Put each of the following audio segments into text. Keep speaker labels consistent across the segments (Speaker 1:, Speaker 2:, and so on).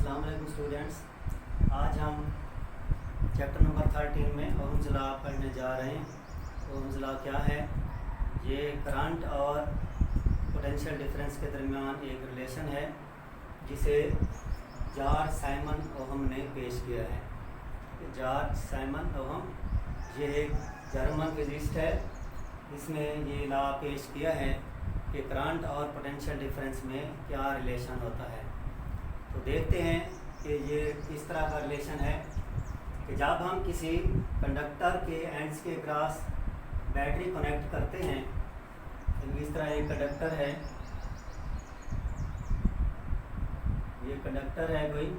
Speaker 1: अस्सलाम वालेकुम स्टूडेंट्स। आज हम चैप्टर नंबर 13 में ओहम्स लॉ पढ़ने जा रहे हैं। ओहम्स लॉ क्या है? ये करंट और पोटेंशियल डिफरेंस के दरमियान एक रिलेशन है जिसे जॉर्ज साइमन ओहम ने पेश किया है। जॉर्ज साइमन ओहम ये एक जर्मन फिजिस्ट है। इसने ये लॉ पेश किया है कि करंट और पोटेंशियल डिफरेंस में क्या रिलेशन होता है। तो देखते हैं कि ये किस तरह का रिलेशन है कि जब हम किसी कंडक्टर के एंड्स के क्रॉस बैटरी कनेक्ट करते हैं, तो इस तरह एक कंडक्टर है, ये कंडक्टर है कोई,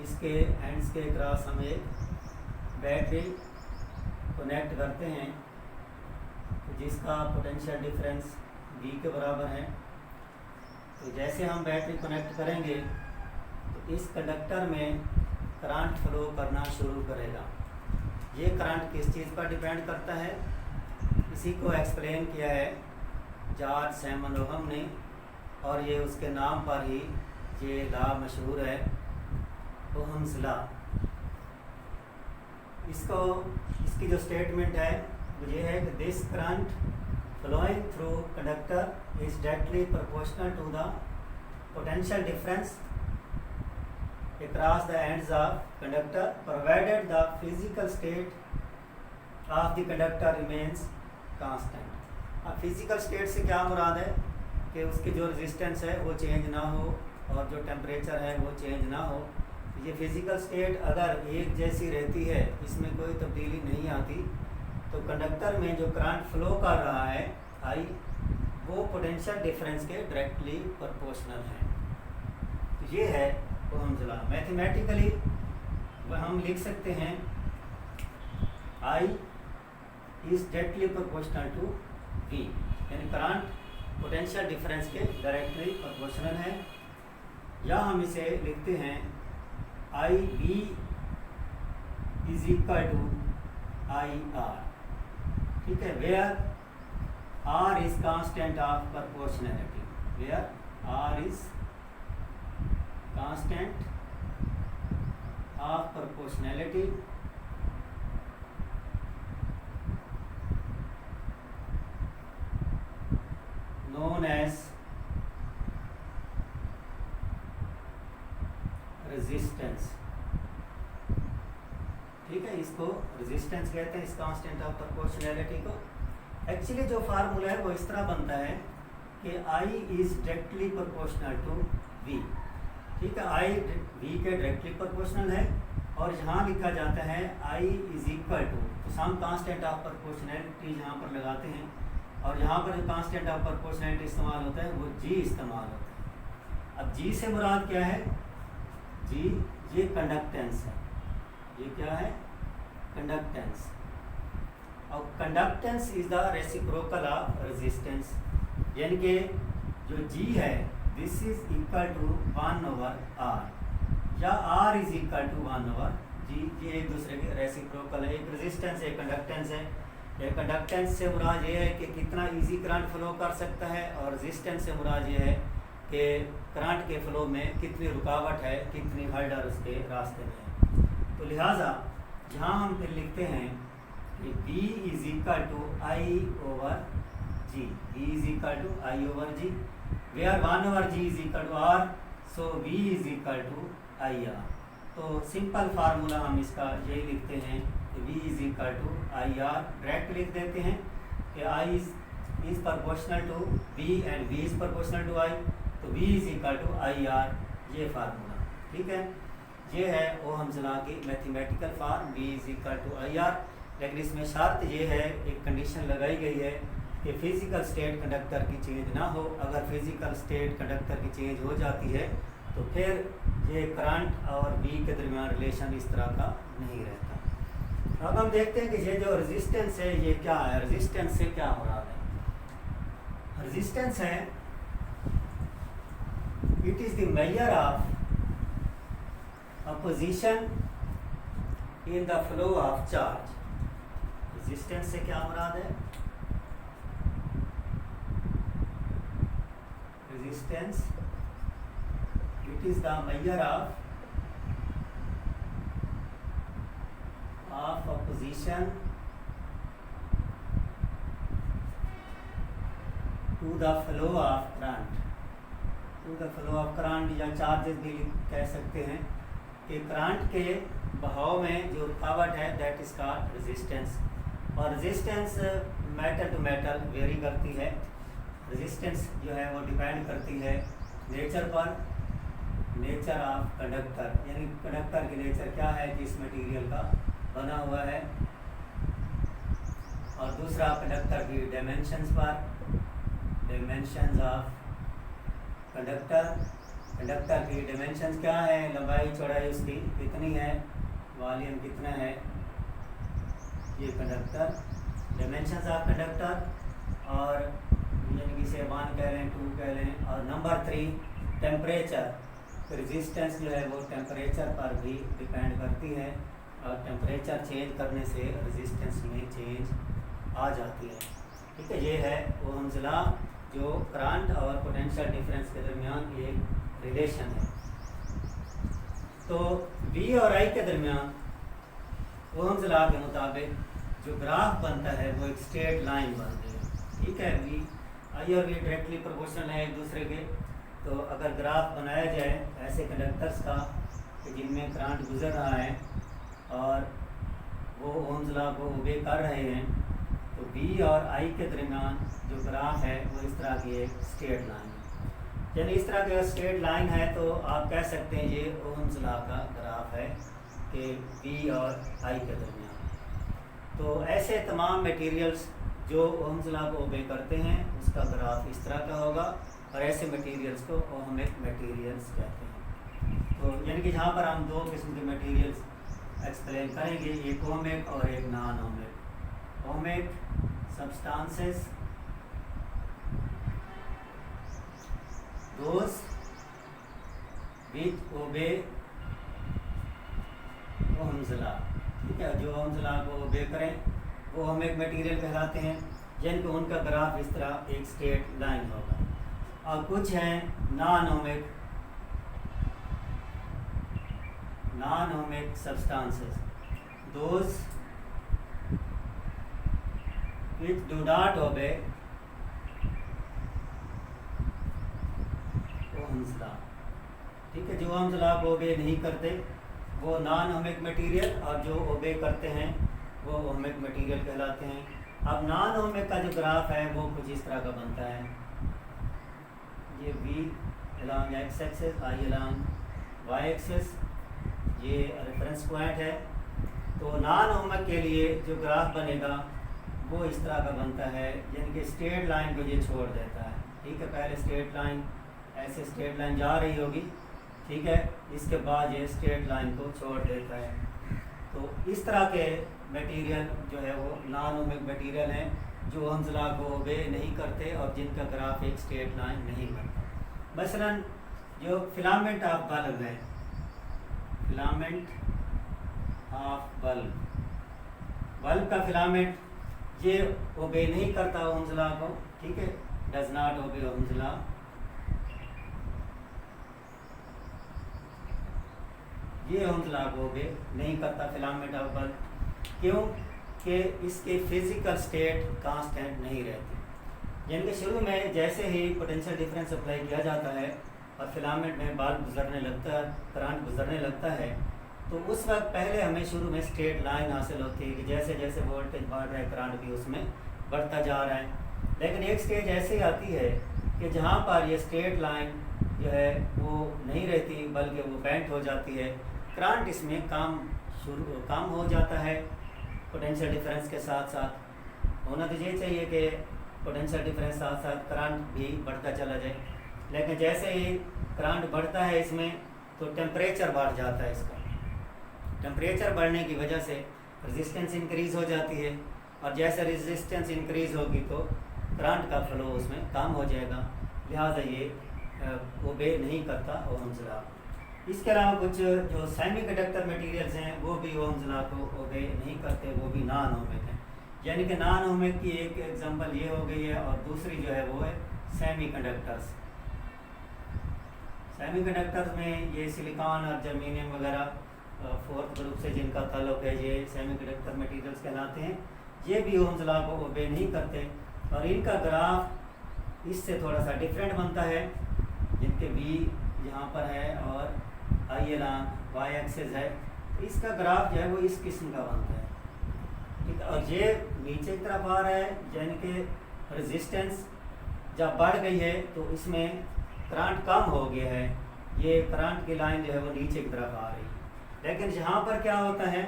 Speaker 1: इसके एंड्स के क्रॉस हम एक बैटरी कनेक्ट करते हैं जिसका पोटेंशियल डिफरेंस V के बराबर है। तो जैसे हम बैटरी कनेक्ट करेंगे तो इस कंडक्टर में करंट फ्लो करना शुरू करेगा। ये करंट किस चीज़ पर डिपेंड करता है, इसी को एक्सप्लेन किया है जॉर्ज साइमन ओहम ने, और ये उसके नाम पर ही ये लॉ मशहूर है, ओहम्स लॉ। इसकी जो स्टेटमेंट है वो ये है कि this current flowing through conductor is directly proportional to the potential difference across the ends of conductor provided the physical state of the conductor remains constant। अब फिजिकल स्टेट से क्या मुराद है कि उसकी जो रेजिस्टेंस है वो चेंज ना हो और जो टेम्परेचर है वो चेंज ना हो। ये फिजिकल स्टेट अगर एक जैसी रहती है, इसमें कोई तब्दीली नहीं आती, तो कंडक्टर में जो करंट फ्लो कर रहा है आई, वो पोटेंशियल डिफरेंस के डायरेक्टली प्रोपोर्शनल है। तो ये है ओहम्स लॉ। मैथमेटिकली हम लिख सकते हैं I is directly proportional to V, यानी करंट पोटेंशियल डिफरेंस के डायरेक्टली प्रोपोर्शनल है। या हम इसे लिखते हैं I V is equal to IR। ठीक है, where R is constant of proportionality, where R is constant of proportionality known as resistance। ठीक है, इसको रेजिस्टेंस कहते हैं, इस कांस्टेंट ऑफ प्रोपोर्शनैलिटी को। एक्चुअली जो फार्मूला है वो इस तरह बनता है कि I is directly proportional to V। ठीक है, I V के डायरेक्टली प्रोपोर्शनल है, और यहाँ लिखा जाता है I इज इक्वल टू, तो सम कांस्टेंट ऑफ प्रोपोर्शनैलिटी यहाँ पर लगाते हैं, और यहाँ पर जो कांस्टेंट ऑफ प्रोपोर्शनैलिटी इस्तेमाल होता है वो G इस्तेमाल होता है। अब G से मुराद क्या है? G ये कंडक्टेंस है। ये क्या है? कंडक्टेंस। और conductance is the reciprocal of resistance, यानी कि जो G है this is equal to 1/R, या R is equal to 1/G। ये एक दूसरे के रेसिप्रोकल है। एक रेजिस्टेंस है, एक कंडक्टेंस है। एक कंडक्टेंस से मुराद ये है कि कितना इजी करंट फ्लो कर सकता है, और रेजिस्टेंस से मुराद ये है कि करंट के फ्लो में कितनी रुकावट है, कितनी हर्डल उसके रास्ते में है। तो लिहाजा यहाँ हम फिर लिखते हैं कि V is equal to I/G, V is equal to I/G, where 1/G is equal to R, so V is equal to IR। तो सिंपल फार्मूला हम इसका यही लिखते हैं कि V is equal to IR। Direct लिख देते हैं कि I is proportional to V and V is proportional to I, तो V is equal to IR, ये फार्मूला। ठीक है, ये है ओहम्स लॉ की mathematical form, V is equal to IR। लेकिन इसमें शर्त ये है, एक कंडीशन लगाई गई है कि फिजिकल स्टेट कंडक्टर की चेंज ना हो। अगर फिजिकल स्टेट कंडक्टर की चेंज हो जाती है तो फिर ये करंट और V के दरमियान रिलेशन इस तरह का नहीं रहता। अब हम देखते हैं कि ये जो रेजिस्टेंस है ये क्या है। रेजिस्टेंस से क्या हो रहा है? रेजिस्टेंस है it is the measure of opposition in the flow of charge। Resistance से क्या मुराद है? Resistance it is the measure of of opposition to the flow of current, to the flow of current या charges भी कह सकते हैं कि करंट के बहाव में जो रुकावट है दैट इज कॉल्ड रेजिस्टेंस। और resistance metal to metal vary करती है। रेजिस्टेंस जो है वो डिपेंड करती है नेचर पर, नेचर ऑफ कंडक्टर, यानी कंडक्टर की नेचर क्या है, जिस मटेरियल का बना हुआ है, और दूसरा कंडक्टर की डायमेंशंस पर, डायमेंशंस ऑफ कंडक्टर, कंडक्टर की डायमेंशंस क्या है, लंबाई चौड़ाई उसकी कितनी है, वॉल्यूम कितना है, ये कंडक्टर डायमेंशंस ऑफ कंडक्टर, और यानी कि इसे 1 कह लें, 2 कह लें। और नंबर 3 टेम्परेचर, रेजिस्टेंस जो है वो टेम्परेचर पर भी डिपेंड करती है, और टेम्परेचर चेंज करने से रेजिस्टेंस में चेंज आ जाती है। ठीक है, ये है ओहम्स लॉ जो करंट और पोटेंशियल डिफरेंस के दरमियान एक रिलेशन है। तो V और I के दरमियान ओहम्स लॉ के मुताबिक जो ग्राफ बनता है वो एक स्ट्रेट लाइन बनती है। ठीक है, I और V डायरेक्टली प्रोपोर्शनल है एक दूसरे के। तो अगर ग्राफ बनाया जाए ऐसे कंडक्टर्स का कि जिनमें करंट गुजर रहा है और वो ओहम्स लॉ को ओबे कर रहे हैं, तो V और I के दरमियान जो ग्राफ है वो इस तरह की एक स्ट्रेट लाइन है। यानी इस तरह का स्ट्रेट लाइन है तो आप कह सकते हैं ये ओहम्स लॉ का ग्राफ है कि V और I के दरमियान। तो ऐसे तमाम मटेरियल्स जो ओहम्स लॉ को ओबे करते हैं उसका ग्राफ इस तरह का होगा, और ऐसे मटेरियल्स को ओहमिक मटेरियल्स कहते हैं। तो यानी कि जहाँ पर हम 2 किस्म के मटेरियल्स एक्सप्लेन करेंगे, एक ओहमिक और एक non ohmic. Ohmic substances those which obey Ohm's law. ठीक है, जो ओहम्स लॉ को ओबे करें वो ओहमिक मटेरियल कहलाते हैं, जिनके उनका ग्राफ इस तरह एक स्ट्रेट लाइन होगा। और कुछ हैं non ohmic, non ohmic substances those which do not obey Ohm's law. ठीक है, जो ओहम्स लॉ को ओबे नहीं करते वो नॉन ओहमिक मटेरियल, और जो ओबे करते हैं वो ओहमिक मटेरियल कहलाते हैं। अब नॉन ओहमिक का जो ग्राफ है वो कुछ इस तरह का बनता है, ये V along x axis, I along y axis, ये रेफरेंस पॉइंट है। तो नॉन ओहमिक के लिए जो ग्राफ बनेगा वो इस तरह का बनता है, यानी कि स्ट्रेट लाइन को ये छोड़ देता है। ठीक है, पहले स्ट्रेट लाइन ऐसे स्ट्रेट लाइन जा रही होगी, ठीक है, इसके बाद ये स्ट्रेट लाइन को छोड़ देता है। तो इस तरह के मटेरियल जो है वो नॉन ओहमिक मटेरियल हैं जो ओहम्स लॉ को ओबे नहीं करते और जिनका ग्राफ एक स्ट्रेट लाइन नहीं बनता। मसलन जो फिलामेंट ऑफ बल्ब है, फिलामेंट ऑफ बल्ब, बल्ब का फिलामेंट ये ओबे नहीं करता ओहम्स लॉ को। ठीक है, does not obey Ohm's law. ये ओहम्स लॉ को ओबे नहीं करता फिलामेंट ऑफ बल्ब। क्यों? कि इसके फिजिकल स्टेट कांस्टेंट नहीं रहती। यानी कि शुरू में जैसे ही पोटेंशियल डिफरेंस अप्लाई किया जाता है और फिलामेंट में बल्ब गुजरने लगता है, करंट गुजरने लगता है, तो उस वक्त पहले हमें शुरू में स्ट्रेट लाइन हासिल होती है कि जैसे जैसे वोल्टेज बढ़ रहा है करंट भी उसमें बढ़ता जा रहा है। लेकिन एक स्टेज ऐसी आती है कि जहाँ पर ये स्ट्रेट लाइन जो है वो नहीं रहती बल्कि वो बेंट हो जाती है, करंट इसमें कम हो जाता है पोटेंशियल डिफरेंस के साथ साथ। होना तो ये चाहिए कि पोटेंशियल डिफरेंस साथ साथ करंट भी बढ़ता चला जाए, लेकिन जैसे ही करंट बढ़ता है इसमें तो टेम्परेचर बढ़ जाता है इसका। टेम्परेचर बढ़ने की वजह से रेजिस्टेंस इंक्रीज़ हो जाती है, और जैसे रेजिस्टेंस इंक्रीज़ होगी तो करंट का फ्लो उसमें कम हो जाएगा, लिहाजा ये ओबे नहीं करता ओहम्स लॉ। इसके अलावा कुछ जो सेमीकंडक्टर मटेरियल्स हैं वो भी ओहम्स लॉ को ओबे नहीं करते, वो भी नॉन ओहमिक हैं। यानी कि नॉन ओहमिक की एक एग्जांपल ये हो गई है, और दूसरी जो है वो है सेमीकंडक्टर्स। सेमीकंडक्टर्स में ये सिलिकॉन और जर्मेनियम वगैरह फोर्थ ग्रुप से जिनका ताल्लुक है, ये सेमीकंडक्टर मटेरियल्स कहलाते हैं। ये भी ओम्स लॉ को ओबे नहीं करते और इनका ग्राफ इससे थोड़ा सा डिफरेंट बनता है। जिनके वी यहाँ पर है और आई अलॉन्ग वाई एक्सिस है, तो इसका ग्राफ जो है वो इस किस्म का बनता है, ठीक है। और ये नीचे की तरफ आ रहा है, यानी कि रेजिस्टेंस जब बढ़ गई है तो इसमें करंट कम हो गया है, ये करंट की लाइन जो है वो नीचे की तरफ आ रही है। लेकिन यहाँ पर क्या होता है,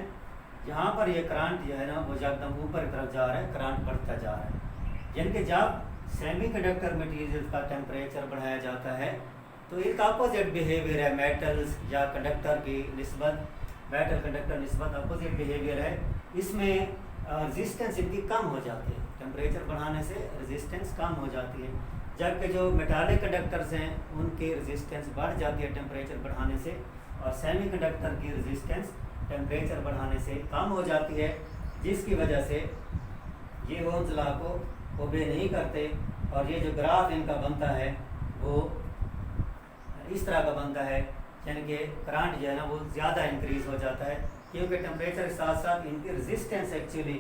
Speaker 1: यहाँ पर ये करंट जो है ना वो एकदम ऊपर की तरफ जा रहा है, करंट बढ़ता जा रहा है। यानी कि जब सेमीकंडक्टर मटेरियल का टेम्परेचर बढ़ाया जाता है तो एक अपोजिट बिहेवियर है मेटल्स या कंडक्टर की निस्बत, मेटल कंडक्टर निस्बत अपोजिट बिहेवियर है। इसमें रेजिस्टेंस इनकी कम हो जाती है, टेम्परेचर बढ़ाने से रेजिस्टेंस कम हो जाती है, जबकि जो मेटालिक कंडक्टर्स हैं उनकी रेजिस्टेंस बढ़ जाती है टेम्परेचर बढ़ाने से, और सेमीकंडक्टर की रेजिस्टेंस टेम्परेचर बढ़ाने से कम हो जाती है, जिसकी वजह से ये ओम्स लॉ को ओबे नहीं करते। और ये जो ग्राफ इनका बनता है वो इस तरह का बनता है, यानी कि करंट जो है ना वो ज़्यादा इंक्रीज़ हो जाता है, क्योंकि टेम्परेचर के साथ साथ इनकी रेजिस्टेंस एक्चुअली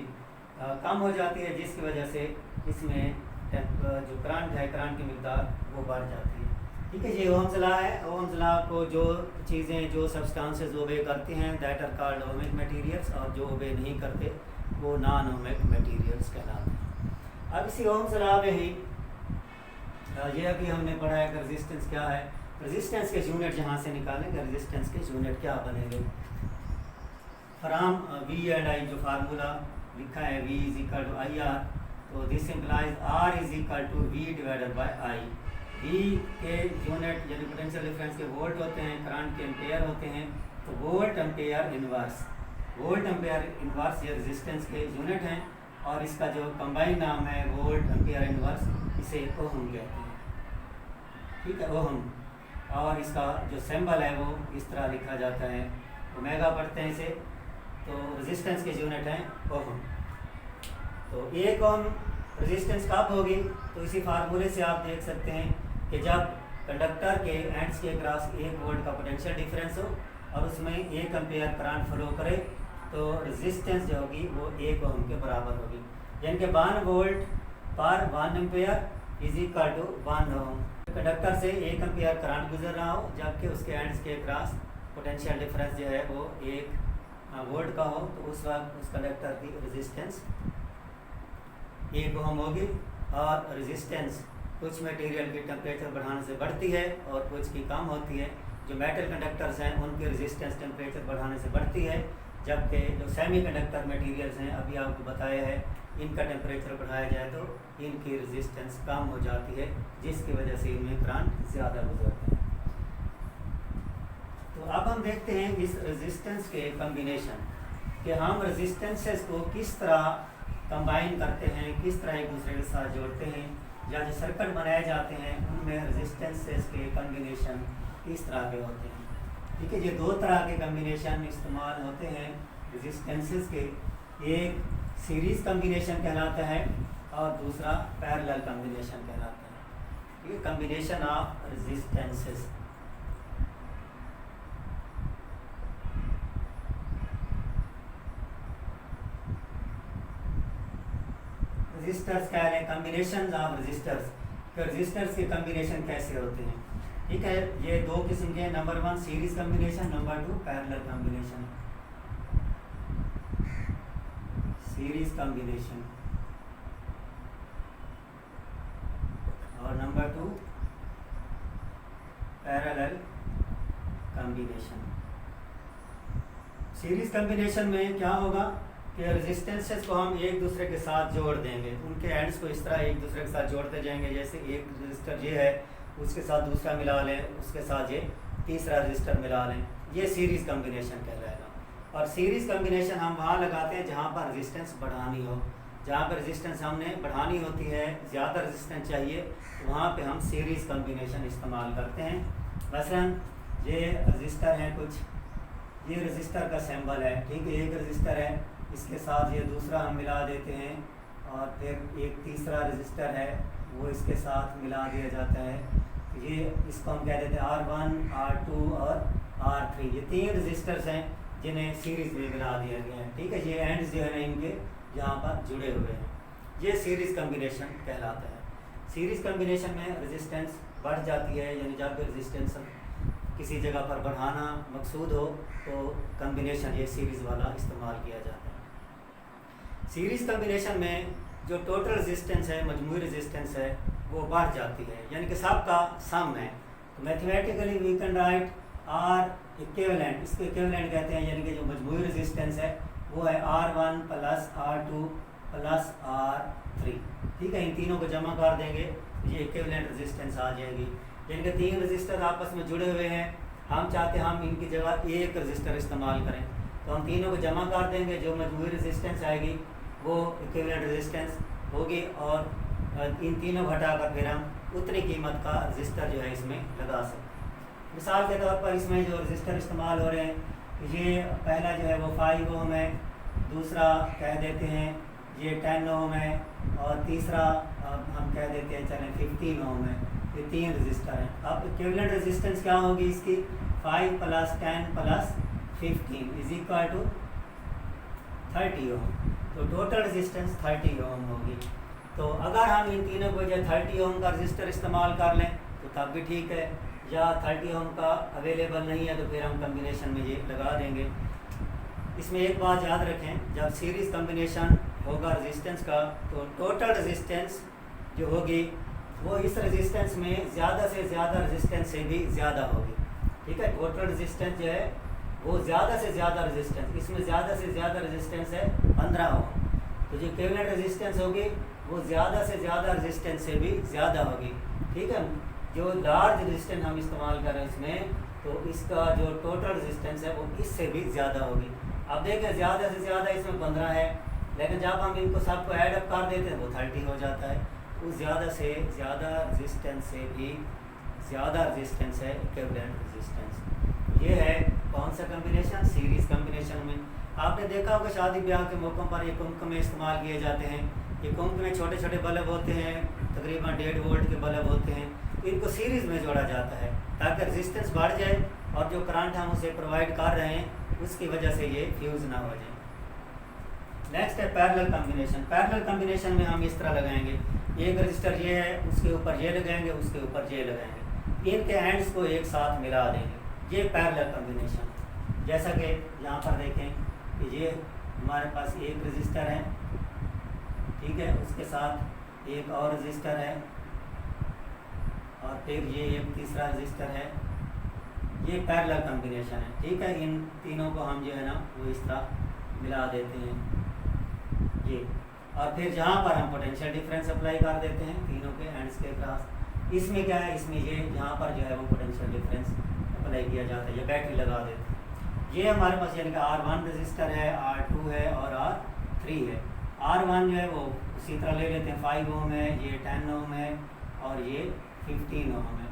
Speaker 1: कम हो जाती है, जिसकी वजह से इसमें जो करंट है, करंट की मिकदार वो बढ़ जाती है, ठीक है। ये ओम्स लॉ है। ओम्स लॉ को जो चीज़ें, जो सब्सटेंसेस ओबे करती हैं that are called ohmic materials, और जो ओबे नहीं करते वो नॉन ओमिक मटेरियल्स कहलाते हैं। अब इसी ओम्स लॉ में ही ये अभी हमने पढ़ा है कि रेजिस्टेंस क्या है। रेजिस्टेंस के यूनिट जहाँ से निकालेंगे, रेजिस्टेंस के यूनिट क्या बनेंगे, फ्रॉम वी एंड आई जो फार्मूला लिखा है V is equal to I R, तो this implies R is equal to V divided by I. V के यूनिट यानी पोटेंशियल डिफरेंस के वोल्ट होते हैं, करंट के एम्पेयर होते हैं, तो volt ampere inverse, volt ampere inverse ये रेजिस्टेंस के यूनिट हैं, और इसका जो कंबाइंड नाम है वोल्ट एम्पेयर इनवर्स, इसे ओहम कहते हैं, ठीक है, ओहम। और इसका जो सिंबल है वो इस तरह लिखा जाता है, ओमेगा पढ़ते हैं इसे, तो रेजिस्टेंस के यूनिट हैं ओहम। तो एक ओम रेजिस्टेंस कब होगी, तो इसी फार्मूले से आप देख सकते हैं कि जब कंडक्टर के एंड्स के क्रॉस 1 वोल्ट का पोटेंशियल डिफरेंस हो और उसमें 1 एम्पेयर करंट फ्लो करे, तो रेजिस्टेंस जो होगी वो 1 ओम के बराबर होगी, यानी कि 1 वोल्ट पर 1 ampere is equal to 1 ohm. Conductor से 1 एम्पेयर करंट गुजर रहा हो, जबकि उसके एंड्स के क्रॉस पोटेंशियल डिफरेंस जो है वो 1 वोल्ट का हो, तो उस वक्त उस कंडक्टर की रेजिस्टेंस 1 ओम होगी। और रेजिस्टेंस कुछ मटेरियल की टेम्परेचर बढ़ाने से बढ़ती है और कुछ की कम होती है। जो मेटल कंडक्टर्स हैं उनकी रेजिस्टेंस टेम्परेचर बढ़ाने से बढ़ती है, जबकि जो सेमीकंडक्टर मटेरियल्स हैं अभी आपको बताया है, इनका टेम्परेचर बढ़ाया जाए तो इनकी रेजिस्टेंस कम हो जाती है, जिसकी वजह से इनमें करंट ज़्यादा गुजरते हैं। तो अब हम देखते हैं इस रेजिस्टेंस के कम्बिनेशन कि हम रेजिस्टेंसेस को किस तरह कंबाइन करते हैं, किस तरह एक दूसरे के साथ जोड़ते हैं, या जो सर्किट बनाए जाते हैं उनमें रेजिस्टेंसेस के कम्बिनेशन किस तरह के होते हैं, ठीक है। ये 2 तरह के कम्बिनेशन इस्तेमाल होते हैं रेजिस्टेंसेस के, एक सीरीज़ कम्बिनेशन कहलाता है और दूसरा पैरेलल कम्बिनेशन कहलाता है। ये कम्बिनेशन ऑफ रेजिस्टेंसेस। रेजिस्टर्स क्या है, कम्बिनेशन ऑफ रेजिस्टर्स, तो रेजिस्टर्स के कम्बिनेशन कैसे होते हैं, ठीक है। ये 2 किस्म के, number 1 series combination, number 2 parallel combination. Series combination और number 2 parallel combination. Series combination में क्या होगा कि रेजिस्टेंसेस को हम एक दूसरे के साथ जोड़ देंगे, उनके एंड्स को इस तरह एक दूसरे के साथ जोड़ते जाएंगे, जैसे एक रजिस्टर ये है उसके साथ दूसरा मिला लें, उसके साथ ये तीसरा रजिस्टर मिला लें, ये सीरीज़ कम्बिनेशन कहलाएगा। और सीरीज़ कम्बिनेशन हम वहाँ लगाते हैं जहाँ पर रेजिस्टेंस बढ़ानी हो, जहाँ पर रेजिस्टेंस हमने बढ़ानी होती है, ज़्यादा रेजिस्टेंस चाहिए, तो वहाँ पे हम सीरीज़ कम्बिनेशन इस्तेमाल करते हैं। मसलन ये रजिस्टर हैं कुछ, ये रजिस्टर का सिंबल है, ठीक है, एक रजिस्टर है, इसके साथ ये दूसरा हम मिला देते हैं, और फिर एक तीसरा रजिस्टर है वो इसके साथ मिला दिया जाता है। ये इसको हम कह देते हैं R1, R2 और R3। ये 3 रजिस्टर्स हैं जिन्हें सीरीज में मिला दिया गया है। ठीक है, ये एंड्स जो है ना इनके यहाँ पर जुड़े हुए हैं, ये सीरीज कम्बिनेशन कहलाता है। सीरीज कम्बिनेशन में रेजिस्टेंस बढ़ जाती है, यानी जब रेजिस्टेंस किसी जगह पर बढ़ाना मकसूद हो तो कम्बिनेशन ये सीरीज़ वाला इस्तेमाल किया जाता है। सीरीज़ कम्बिनेशन में जो टोटल रेजिस्टेंस है, मजमूई रेजिस्टेंस है, वो बढ़ जाती है, यानी कि सबका सम है। तो mathematically we can write R equivalent, इसको इक्विवेलेंट कहते हैं, यानी कि जो मजमूई रेजिस्टेंस है वो है R1 plus R2 plus R3। ठीक है, इन तीनों को जमा कर देंगे ये इक्विवेलेंट रेजिस्टेंस आ जाएगी। यानी कि तीन रजिस्टर आपस में जुड़े हुए हैं, हम चाहते हैं हम इनकी जगह एक रजिस्टर इस्तेमाल करें, तो हम तीनों को जमा कर देंगे, जो मजमूई रेजिस्टेंस आएगी वो इक्विवेलेंट रेजिस्टेंस होगी, और इन तीनों घटाकर फिर हम उतनी कीमत का रजिस्टर जो है इसमें लगा सकते। मिसाल के तौर पर इसमें जो रजिस्टर इस्तेमाल हो रहे हैं, ये पहला जो है वो 5 ओम है, दूसरा कह देते हैं ये 10 ओम है, और तीसरा हम कह देते हैं चलें 15 ओम है। ये तीन रजिस्टर हैं। अब इक्विवेलेंट रेजिस्टेंस क्या होगी इसकी, 5 plus 10 plus 15 is equal to 30 ohm. तो टोटल रेजिस्टेंस 30 ओम होगी। तो अगर हम इन तीनों को जो 30 ओम का रजिस्टर इस्तेमाल कर लें तो तब भी ठीक है, या 30 ओम का अवेलेबल नहीं है तो फिर हम कम्बिनेशन में ये लगा देंगे। इसमें एक बात याद रखें, जब सीरीज़ कम्बिनेशन होगा रेजिस्टेंस का तो टोटल रेजिस्टेंस जो होगी वो इस रेजिस्टेंस में ज़्यादा से ज़्यादा रेजिस्टेंस से भी ज़्यादा होगी। ठीक है, टोटल रेजिस्टेंस जो है वो ज़्यादा से ज़्यादा रेजिस्टेंस, इसमें ज़्यादा से ज़्यादा रेजिस्टेंस है 15 ओम, तो जो इक्विवेलेंट रेजिस्टेंस होगी वो ज़्यादा से ज़्यादा रेजिस्टेंस से भी ज़्यादा होगी। ठीक है, जो लार्ज रेजिस्टेंस हम इस्तेमाल कर रहे हैं इसमें, तो इसका जो टोटल रेजिस्टेंस है वो इससे भी ज़्यादा होगी। अब देखें ज़्यादा से ज़्यादा इसमें 15 है, लेकिन जब हम इनको सबको ऐड अप कर देते हैं वो 30 हो जाता है। उस ज़्यादा से ज़्यादा रेजिस्टेंस से भी ज़्यादा रेजिस्टेंस है इक्विवेलेंट रेजिस्टेंस। ये है कौन सा कम्बिनेशन, सीरीज़ कम्बिनेशन में। आपने देखा होगा शादी ब्याह के मौक़ों पर ये कुंभ में इस्तेमाल किए जाते हैं। ये कुंभ में छोटे छोटे बल्ब होते हैं, तकरीबन 1.5 वोल्ट के बल्ब होते हैं, इनको सीरीज़ में जोड़ा जाता है ताकि रेजिस्टेंस बढ़ जाए और जो करंट हम उसे प्रोवाइड कर रहे हैं उसकी वजह से ये फ्यूज़ ना हो जाए। नेक्स्ट है पैरेलल कम्बिनेशन। पैरेलल कम्बिनेशन में हम इस तरह लगाएंगे, एक रजिस्टर ये है, उसके ऊपर ये लगाएंगे, उसके ऊपर ये लगाएंगे, इनके एंड्स को एक साथ मिला देंगे, ये पैरेलल कम्बिनेशन। जैसा कि यहाँ पर देखें कि ये हमारे पास एक रजिस्टर है, ठीक है, उसके साथ एक और रजिस्टर है, और फिर ये एक तीसरा रजिस्टर है, ये पैरेलल कम्बिनेशन है। ठीक है, इन तीनों को हम जो है ना वो इस तरह मिला देते हैं ये, और फिर जहाँ पर हम पोटेंशियल डिफरेंस अप्लाई कर देते हैं तीनों के एंड्स के क्रॉस। इसमें क्या है, इसमें ये यहाँ पर जो है वो पोटेंशियल डिफरेंस अप्लाई किया जाता है, ये बैटरी लगा देते हैं। ये हमारे पास यानी कि R1 रजिस्टर है, R2 है और R3 है। R1 जो है वो उसी तरह ले लेते हैं, 5 ओम है, ये 10 ओम है और ये 15 ओम है।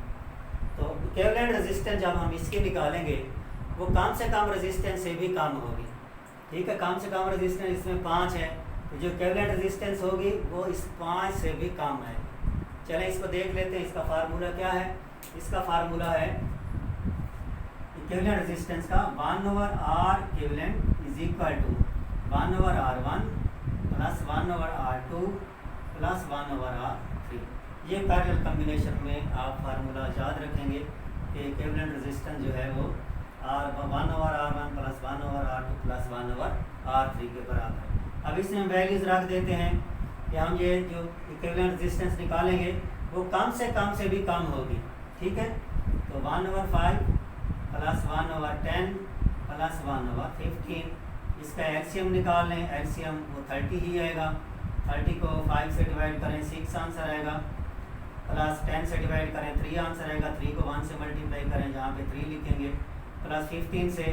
Speaker 1: तो इक्विवेलेंट रेजिस्टेंस जब हम इसके निकालेंगे वो कम से कम रेजिस्टेंस से भी कम होगी। ठीक है, कम से कम रेजिस्टेंस इसमें 5 है, तो जो इक्विवेलेंट रेजिस्टेंस होगी वो इस 5 से भी कम है। चलें इसको देख लेते हैं, इसका फार्मूला क्या है। इसका फार्मूला है इक्विवेलेंट रेजिस्टेंस का 1/R equivalent is equal to 1/R1 plus 1/R2 plus 1/R3। ये पैरेलल कम्बिनेशन में आप फार्मूला याद रखेंगे कि इक्विवेलेंट रेजिस्टेंस जो है वो 1/R1 plus 1/R2 plus 1/R3 के बराबर है। अब इसमें हम वैल्यूज़ रख देते हैं कि हम ये जो इक्विवेलेंट रेजिस्टेंस निकालेंगे वो कम से भी कम होगी। ठीक है, तो 1/5 प्लस 1/10 प्लस 1/15, इसका एलसीएम निकाल लें, एलसीएम वो 30 ही आएगा। 30 को 5 से डिवाइड करें 6 आंसर आएगा, प्लस 10 से डिवाइड करें 3 आंसर आएगा, 3 को 1 से मल्टीप्लाई करें जहाँ पे 3 लिखेंगे, प्लस 15 से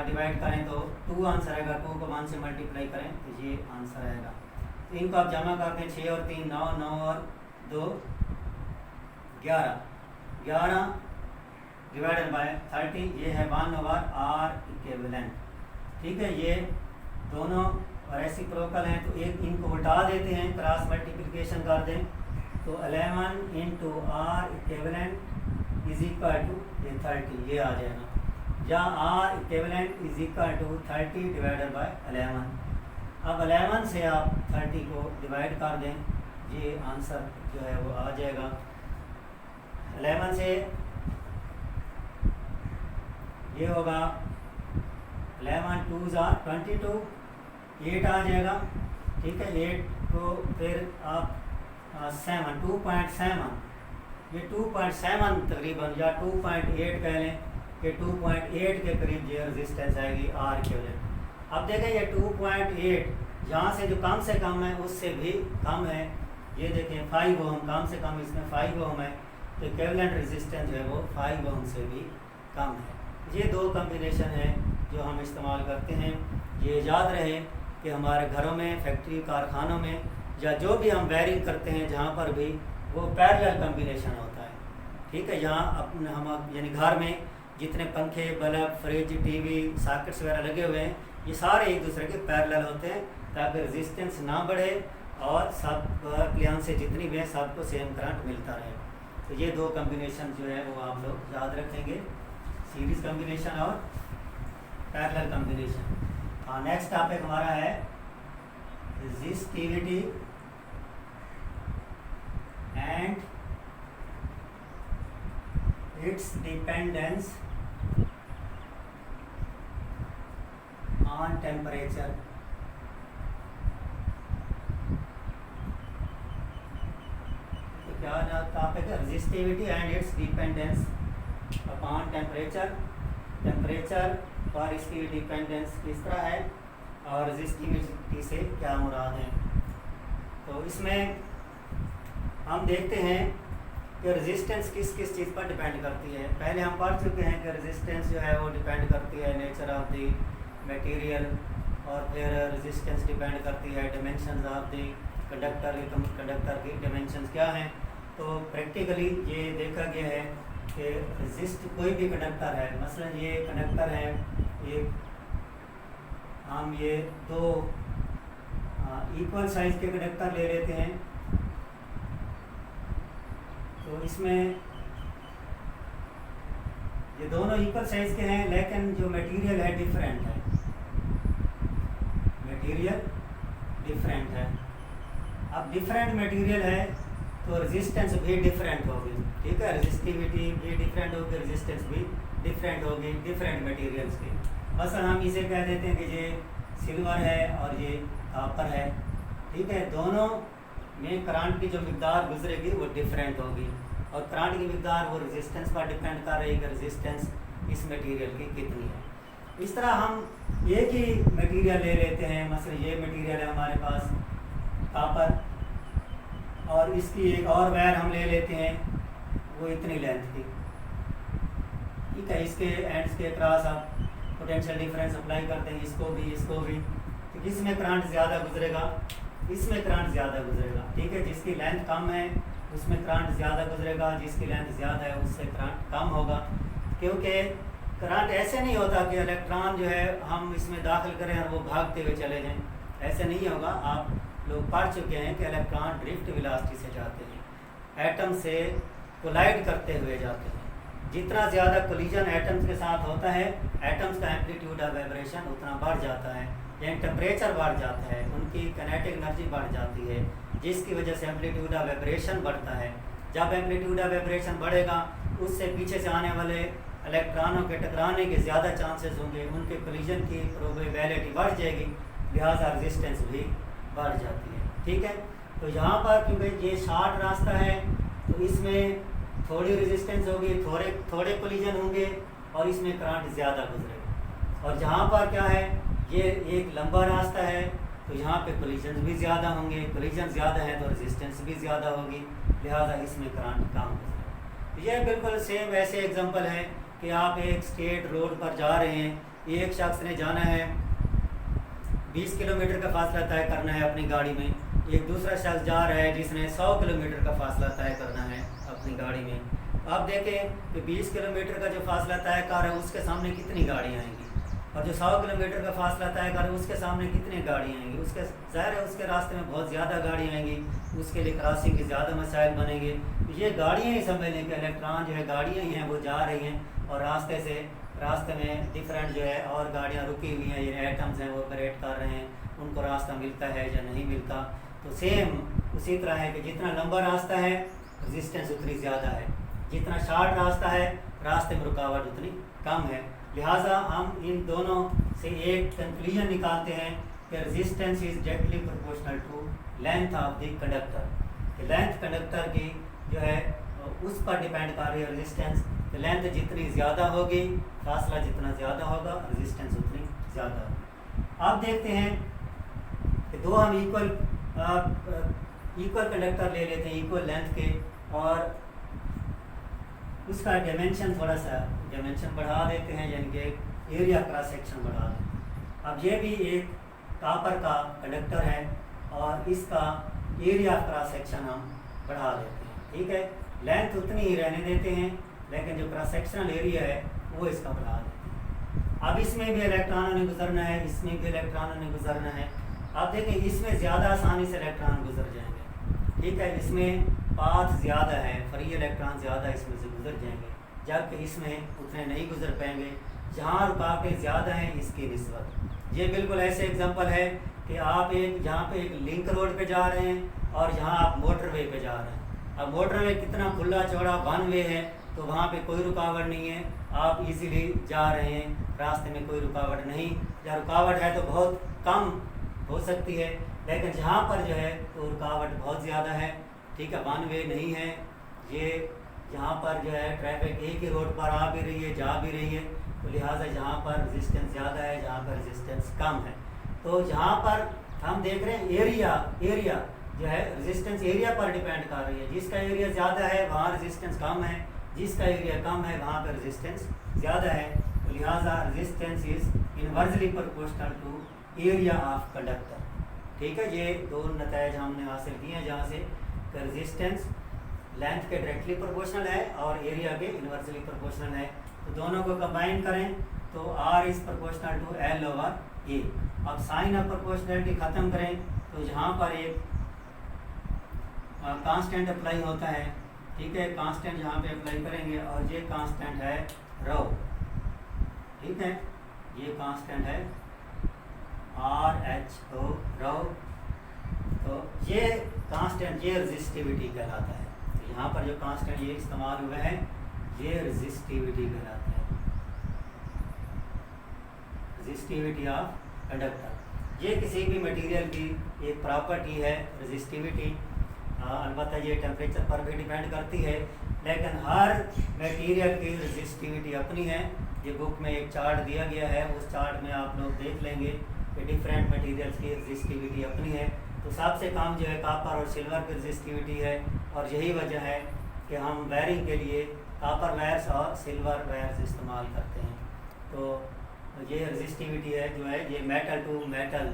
Speaker 1: डिवाइड करें तो 2 आंसर आएगा, 2 को 1 से मल्टीप्लाई करें तो ये आंसर आएगा। तो इनको आप जमा करते हैं, 6 और 3 9, 9 और 2 11, 11 डिवाइडेड बाय 30, ये है 1/R इक्विवेलेंट। ठीक है, ये दोनों रेसिप्रोकल हैं तो एक इनको उल्टा देते हैं, क्रॉस मल्टीप्लिकेशन कर दें तो 11 × R equivalent is equal to ये 30, ये आ जाएगा। जहाँ R equivalent is equal to 30 divided by 11। अब 11 से आप 30 को डिवाइड कर दें, ये आंसर जो है वो आ जाएगा। 11 से ये होगा 11 2 22, 8 आ जाएगा, ठीक है। 8 को फिर आप 7 2.7, ये 2.7 तकरीबन या 2.8 कह लें कि 2.8 के करीब ये रेजिस्टेंस आएगी आर इक्विवेलेंट। अब देखें ये 2.8 यहाँ से जो कम से कम है उससे भी कम है, ये देखें 5 ओम, कम से कम इसमें 5 ओम है, तो इक्विवेलेंट रेजिस्टेंस जो है वो 5 ओम से भी कम है। ये दो कम्बिनेशन है जो हम इस्तेमाल करते हैं। ये याद रहे कि हमारे घरों में, फैक्ट्री, कारखानों में या जो भी हम वायरिंग करते हैं जहाँ पर भी वो पैरेलल कम्बिनेशन होता है, ठीक है। यहाँ अपने हम यानी घर में जितने पंखे, बल्ब, फ्रिज, टीवी, सॉकेट्स वगैरह लगे हुए हैं, ये सारे एक दूसरे के पैरेलल होते हैं ताकि रेजिस्टेंस ना बढ़े और सब अप्लायंस से जितनी भी हैं सबको सेम करंट मिलता रहे। तो ये दो कम्बिनेशन जो है वो आप लोग याद रखेंगे, सीरीज कम्बिनेशन और पैरेलल कम्बिनेशन। हाँ, नेक्स्ट टॉपिक हमारा है resistivity and its dependence on temperature. तो क्या टॉपिक है? Resistivity and its dependence upon temperature. Temperature और इसकी डिपेंडेंस किस तरह है और रेजिस्टिविटी से क्या मुराद है। तो इसमें हम देखते हैं कि रेजिस्टेंस किस किस चीज़ पर डिपेंड करती है। पहले हम पढ़ चुके हैं कि रेजिस्टेंस जो है वो डिपेंड करती है नेचर ऑफ द मटेरियल, और फिर रेजिस्टेंस डिपेंड करती है डिमेंशंस ऑफ द कंडक्टर की डिमेंशंस क्या हैं। तो प्रैक्टिकली ये देखा गया है कि रेजिस्ट कोई भी कंडक्टर है, मसलन ये कंडक्टर है, ये हम ये दो इक्वल साइज़ के कंडक्टर ले लेते हैं, तो इसमें ये दोनों इक्वल साइज़ के हैं लेकिन जो मटेरियल है डिफरेंट है, मटेरियल डिफरेंट है। अब डिफरेंट मटेरियल है तो रेजिस्टेंस भी डिफरेंट होगी, ठीक है। रेजिस्टिविटी भी डिफरेंट होगी, रेजिस्टेंस भी डिफरेंट होगी डिफरेंट मटेरियल्स की। मसलन हम इसे कह देते हैं कि ये सिल्वर है और ये कॉपर है, ठीक है। दोनों में करंट की जो मिकदार गुजरेगी वो डिफरेंट होगी, और करंट की मिकदार वो रेजिस्टेंस पर डिपेंड कर रही है कि रेजिस्टेंस इस मटेरियल की कितनी है। इस तरह हम एक ही मटेरियल ले लेते हैं, मसलन ये मटेरियल है हमारे पास कॉपर, और इसकी एक और वायर हम ले लेते हैं वो इतनी लेंथ की, ठीक है। इसके एंड्स के क्रॉस आप पोटेंशियल डिफरेंस अप्लाई करते हैं, इसको भी, तो किसमें करंट ज़्यादा गुजरेगा, इसमें करंट ज़्यादा गुजरेगा, ठीक है। जिसकी लेंथ कम है उसमें करंट ज़्यादा गुजरेगा, जिसकी लेंथ ज़्यादा है उससे करंट कम होगा। क्योंकि करंट ऐसे नहीं होता कि इलेक्ट्रॉन जो है हम इसमें दाखिल करें और वो भागते हुए चले जाएं, ऐसे नहीं होगा। आप लोग पढ़ चुके हैं कि इलेक्ट्रॉन ड्रिफ्ट वेलोसिटी से जाते हैं, एटम से कोलाइड करते हुए जाते हैं। जितना ज़्यादा कोलिजन एटम्स के साथ होता है, एटम्स का एम्पलीट्यूड ऑफ वाइब्रेशन उतना बढ़ जाता है, यानी टेम्परेचर बढ़ जाता है, उनकी काइनेटिक एनर्जी बढ़ जाती है, जिसकी वजह से एम्पलीट्यूड ऑफ वाइब्रेशन बढ़ता है। जब एम्पलीट्यूड ऑफ वाइब्रेशन बढ़ेगा उससे पीछे से आने वाले इलेक्ट्रॉनों के टकराने के ज़्यादा चांसेस होंगे, उनके कोलिजन की प्रोबेबिलिटी बढ़ जाएगी, लिहाजा रेजिस्टेंस भी बढ़ जाती है, ठीक है। तो यहाँ पर क्योंकि ये शॉर्ट रास्ता है तो इसमें थोड़ी रेजिस्टेंस होगी, थोड़े कोलिजन होंगे और इसमें करंट ज़्यादा गुजरेगा। और जहाँ पर क्या है, ये एक लंबा रास्ता है तो यहाँ पे कोलिजन भी ज़्यादा होंगे, कोलिजन ज़्यादा है तो रेजिस्टेंस भी ज़्यादा होगी, लिहाजा इसमें करंट कम गुजरेगा। ये बिल्कुल सेम वैसे एग्जांपल है कि आप एक स्टेट रोड पर जा रहे हैं, एक शख्स ने जाना है 20 किलोमीटर का फासला तय करना है अपनी गाड़ी में, एक दूसरा शख्स जा रहा है जिसने 100 किलोमीटर का फासला तय करना है अपनी गाड़ी में। आप देखें कि 20 किलोमीटर का जो फासला तय कर रहा है उसके सामने कितनी गाड़ियाँ आएंगी, और जो 100 किलोमीटर का फासला तय कर रहा है उसके सामने कितनी गाड़ियाँ आएंगी। उसके ज़ाहिर है उसके रास्ते में बहुत ज़्यादा गाड़ियाँ आएंगी, उसके लिए क्रॉसिंग के ज़्यादा मसाइल बनेंगे। ये गाड़ियाँ ही समझ लें कि इलेक्ट्रॉन जो है गाड़ियाँ ही हैं, वो जा रही हैं और रास्ते से रास्ते में डिफरेंट जो है और गाड़ियाँ रुकी हुई हैं, ये एटम्स हैं वो ऑपरेट कर रहे हैं, उनको रास्ता मिलता है या नहीं मिलता। तो सेम उसी तरह है कि जितना लंबा रास्ता है रेजिस्टेंस उतनी ज़्यादा है, जितना शॉर्ट रास्ता है रास्ते में रुकावट उतनी कम है। लिहाजा हम इन दोनों से एक कंक्लूजन निकालते हैं कि resistance is directly proportional to length of the conductor. Length conductor की जो है उस पर डिपेंड कर रही है रेजिस्टेंस। लेंथ जितनी ज़्यादा होगी, फासला जितना ज़्यादा होगा, रेजिस्टेंस उतनी ज़्यादा होगी। अब देखते हैं कि दो हम इक्वल कंडक्टर ले लेते हैं इक्वल लेंथ के, और उसका डायमेंशन थोड़ा सा डायमेंशन बढ़ा देते हैं, यानी कि एरिया क्रॉस सेक्शन बढ़ा देते हैं। अब ये भी एक कॉपर का कंडक्टर है और इसका एरिया क्रॉस सेक्शन हम बढ़ा देते हैं, ठीक है। लेंथ उतनी ही रहने देते हैं, लेकिन जो क्रॉस सेक्शनल एरिया है वो इसका बढ़ा देते हैं। अब इसमें भी इलेक्ट्रॉनों ने गुजरना है, इसमें भी इलेक्ट्रॉनों ने गुजरना है। अब देखें इसमें ज़्यादा आसानी से इलेक्ट्रॉन गुजर जाएंगे, ठीक है, इसमें पाथ ज़्यादा है, फ्री इलेक्ट्रॉन ज़्यादा इसमें से गुजर जाएंगे, जबकि इसमें उतने नहीं गुजर पाएंगे। जहाँ रुकावटें ज़्यादा हैं इसकी निस्बत। ये बिल्कुल ऐसे एग्जांपल है कि आप यहाँ पे एक लिंक रोड पे जा रहे हैं और यहाँ आप मोटरवे पे जा रहे हैं। अब मोटरवे कितना खुला चौड़ा वन वे है, तो वहाँ पे कोई रुकावट नहीं है, आप इजीली जा रहे हैं, रास्ते में कोई रुकावट नहीं, या रुकावट है तो बहुत कम हो सकती है। लेकिन जहाँ पर जो है तो रुकावट बहुत ज़्यादा है, ठीक है, वन वे नहीं है, ये यहाँ पर जो है ट्रैफिक एक ही रोड पर आ भी रही है, जा भी रही है, तो लिहाजा जहाँ पर रेजिस्टेंस ज़्यादा है, जहाँ पर रेजिस्टेंस कम है। तो जहाँ पर हम देख रहे हैं एरिया जो है रेजिस्टेंस एरिया पर डिपेंड कर रही है। जिसका एरिया ज़्यादा है वहाँ रेजिस्टेंस कम है, जिसका एरिया कम है वहाँ पर रेजिस्टेंस ज़्यादा है। तो लिहाजा resistance is inversely proportional to area of conductor, ठीक है। ये दो नतीजे हमने हासिल किए हैं, जहाँ से रेजिस्टेंस लेंथ के डायरेक्टली प्रोपोर्शनल है और एरिया के इनवर्सली प्रोपोर्शनल है। तो दोनों को कंबाइन करें तो R is proportional to L over A। अब साइन ऑफ प्रोपोर्शनलिटी ख़त्म करें तो जहाँ पर एक कांस्टेंट अप्लाई होता है, ठीक है, कांस्टेंट यहाँ पे अप्लाई करेंगे और ये कांस्टेंट है रो, ठीक है, ये कांस्टेंट है RH रो। तो ये कांस्टेंट ये रेजिस्टिविटी कहलाता है। तो यहाँ पर जो कांस्टेंट ये इस्तेमाल हुए हैं ये रेजिस्टिविटी कहलाता है, रेजिस्टिविटी ऑफ कंडक्टर। ये किसी भी मटेरियल की एक प्रॉपर्टी है रेजिस्टिविटी। अलबत्ता ये टेम्परेचर पर भी डिपेंड करती है, लेकिन हर मटेरियल की रेजिस्टिविटी अपनी है। ये बुक में एक चार्ट दिया गया है, उस चार्ट में आप लोग देख लेंगे कि डिफरेंट मटेरियल्स की रेजिस्टिविटी अपनी है। तो सबसे कम जो है कॉपर और सिल्वर की रेजिस्टिविटी है, और यही वजह है कि हम वायरिंग के लिए कॉपर वायर्स और सिल्वर वायर्स इस्तेमाल करते हैं। तो ये रेजिस्टिविटी है जो है ये मेटल टू मेटल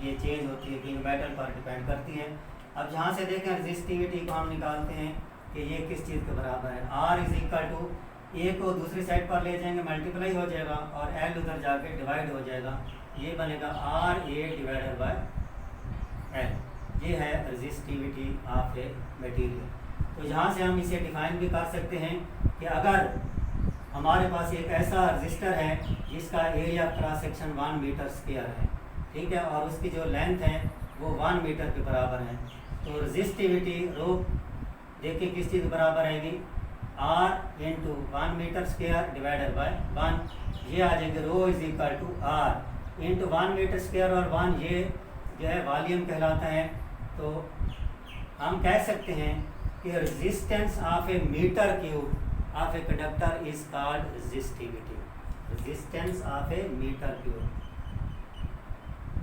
Speaker 1: ये चेंज होती है, कि मेटल पर डिपेंड करती है। अब यहाँ से देखें रेजिस्टिविटी को हम निकालते हैं कि ये किस चीज़ के बराबर है। R इज इक्वल टू ए को दूसरी साइड पर ले जाएंगे, मल्टीप्लाई हो जाएगा, और L उधर जाके डिवाइड हो जाएगा, ये बनेगा RA डिवाइडेड बाय L। ये है रेजिस्टिविटी ऑफ ए मटेरियल। तो यहाँ से हम इसे डिफाइन भी कर सकते हैं कि अगर हमारे पास एक ऐसा रजिस्टर है जिसका area cross section 1 metre square है, ठीक है, और उसकी जो लेंथ है वो 1 मीटर के बराबर है, तो रेजिस्टिविटी रो देखिए किस चीज़ के बराबर आएगी, R into 1 metre square divided by 1। ये आ जाएगी rho is equal to R into 1 metre square, और 1 ये जो है वॉल्यूम कहलाता है। तो हम कह सकते हैं कि resistance of a metre cube of a conductor is called resistivity. Resistance of a metre cube,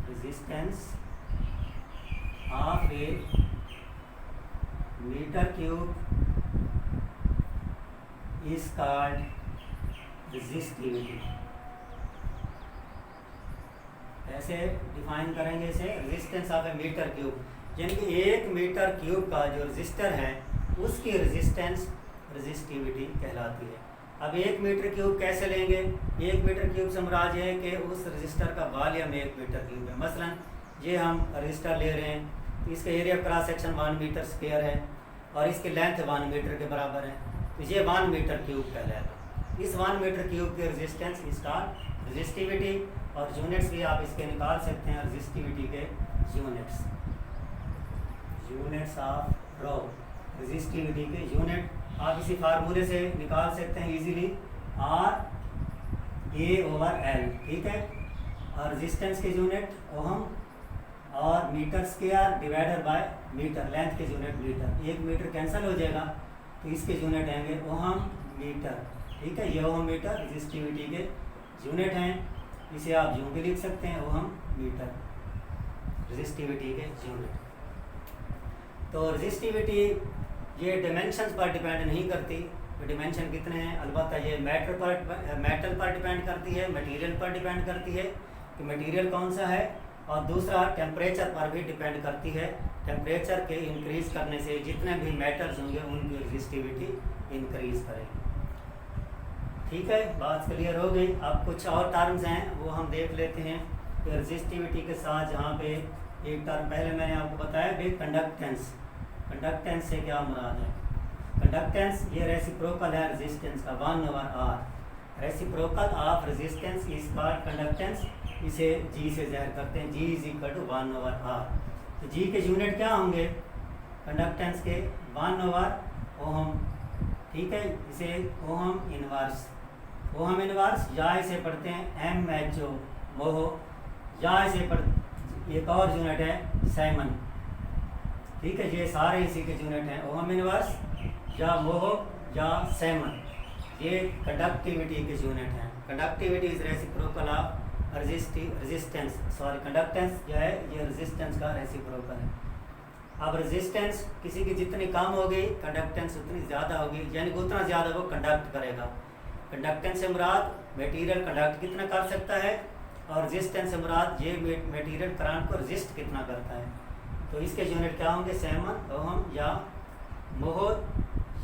Speaker 1: resistance of a metre cube is called resistivity. ऐसे डिफाइन करेंगे इसे, resistance of a metre cube, यानी कि 1 मीटर क्यूब का जो resistor है उसकी resistance resistivity कहलाती है। अब 1 मीटर क्यूब कैसे लेंगे, 1 मीटर क्यूब से मुराद है कि उस रजिस्टर का वॉल्यूम 1 मीटर क्यूब है। मसलन ये हम रजिस्टर ले रहे हैं, तो इसका area cross section 1 metre square है और इसकी लेंथ 1 मीटर के बराबर है, तो ये 1 मीटर क्यूब कहलाएगा। इस 1 मीटर क्यूब के रेजिस्टेंस इज कॉल्ड रेजिस्टिविटी, और यूनिट्स भी आप इसके निकाल सकते हैं रेजिस्टिविटी के यूनिट्स ऑफ रो, रेजिस्टिविटी के यूनिट आप इसी फार्मूले से निकाल सकते हैं इजीली, R/A/L, ठीक है। और रेजिस्टेंस के यूनिट ओहम, और metre square divided by metre, length के यूनिट मीटर, 1 मीटर कैंसिल हो जाएगा तो इसके यूनिट आएंगे ओहम मीटर, ठीक है। ये ओहम मीटर रेजिस्टिविटी के यूनिट हैं, इसे आप यूं भी लिख सकते हैं ओहम मीटर रेजिस्टिविटी के यूनिट। तो रेजिस्टिविटी ये डिमेंशंस पर डिपेंड नहीं करती, तो डिमेंशन कितने हैं, अलबत्ता ये मेटल पर डिपेंड करती है, मटेरियल पर डिपेंड करती है कि मटेरियल कौन सा है, और दूसरा टेम्परेचर पर भी डिपेंड करती है। टेम्परेचर के इंक्रीज करने से जितने भी मेटल्स होंगे उनकी रेजिस्टिविटी इंक्रीज करेगी, ठीक है। बात क्लियर हो गई। अब कुछ और टर्म्स हैं वो हम देख लेते हैं। तो रेजिस्टिविटी के साथ जहाँ पे एक टर्म पहले मैंने आपको बताया भी कंडक्टेंस, कंडक्टेंस से क्या मुराद है, कंडक्टेंस ये रेसिप्रोकल है रेजिस्टेंस का 1/R, reciprocal of resistance is called conductance, इसे G से ज़ाहिर करते हैं, G = 1/R। तो G के यूनिट क्या होंगे कंडक्टेंस के, 1/ओहम, ठीक है। इसे ओहम इनवर्स या इसे पढ़ते हैं MHO मोहो, या इसे एक और यूनिट है सैमन, ठीक है। ये सारे इसी के यूनिट हैं, ओहम इनवर्स या मोहो या सैमन, ये कंडक्टिविटी के यूनिट हैं। Conductivity is reciprocal of conductance जो है ये रेजिस्टेंस का रेसिप्रोकल है। अब रेजिस्टेंस किसी की जितनी कम होगी कंडक्टेंस उतनी ज़्यादा होगी, यानी कि उतना ज़्यादा वो कंडक्ट करेगा। कंडक्टेंस से मुराद मटेरियल कंडक्ट कितना कर सकता है, और रेजिस्टेंस से मुराद ये मटेरियल करंट को रेजिस्ट कितना करता है। तो इसके यूनिट क्या होंगे, सैमन, ओहम या मोहो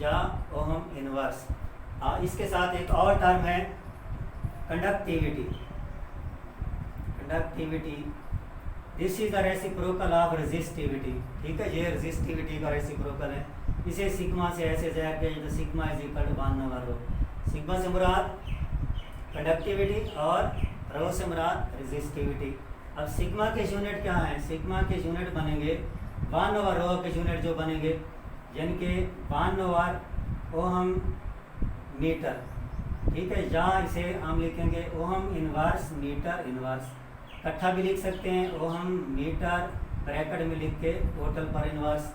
Speaker 1: या ओहम इनवर्स। इसके साथ एक और टर्म है conductivity, this is the reciprocal of resistivity, ठीक है। ये रेजिस्टिविटी का रेसिप्रोकल है, इसे सिग्मा से ऐसे ज़ाहिर किया जाता है, सिग्मा = 1/ρ। सिग्मा से मुराद कंडक्टिविटी और रो से मुराद रेजिस्टिविटी। अब सिग्मा के यूनिट क्या हैं, सिग्मा के यूनिट बनेंगे 1/ρ के यूनिट जो बनेंगे, यानी कि 1/ओहम मीटर, ठीक है। या इसे हम लिखेंगे ओहम इनवर्स मीटर इनवर्स, इकट्ठा भी लिख सकते हैं, ओहम मीटर ब्रैकेट में लिख के टोटल पर इनवर्स,